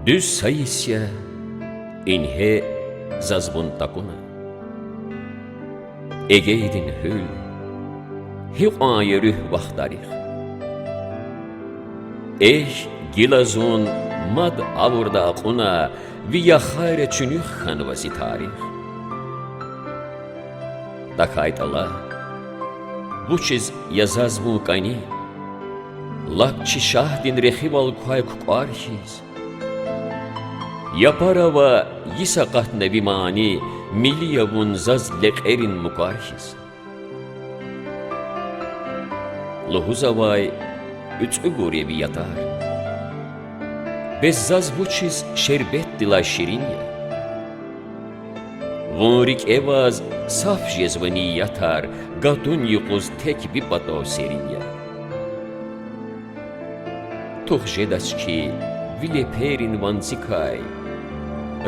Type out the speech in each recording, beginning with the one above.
Düz sayısya inhe zazbun takuna. Egeydin hül, hiq ayırıh vaxtarih. Gilazun mad avurda aquna vi yaxayre çünüx xanvazi tarih. Dakayt Allah, bu çiz yazazmu kani, lakçı şahdin rehival kuay kukarhiz. Yaparava yisaqat nebimani, miliyavun zaz leqerin mukarhiz. Lohuzavay, üçü gorevi yatar. Bezzaz bu çiz şerbet dila şirinye. Vonrik evaz saf jezvani yatar, gatun yukuz tek bir bato serinye. Tuhjedaçki, vile perin vanzikay,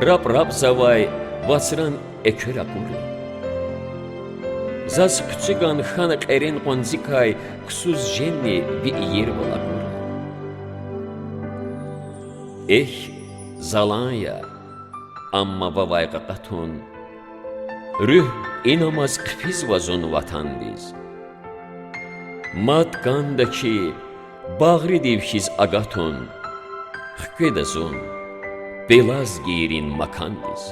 rap zavay, vasran ekör akulu. Zaz pütügan xanak eren vanzikay, ksuz jenni vi iyer valakulu. Zalanya, amma vavayqa qatun, rüh inamaz kfiz vazun vatandiz. Mat gandaki, bağri devşiz agatun, xkedazun, belaz girin makandiz.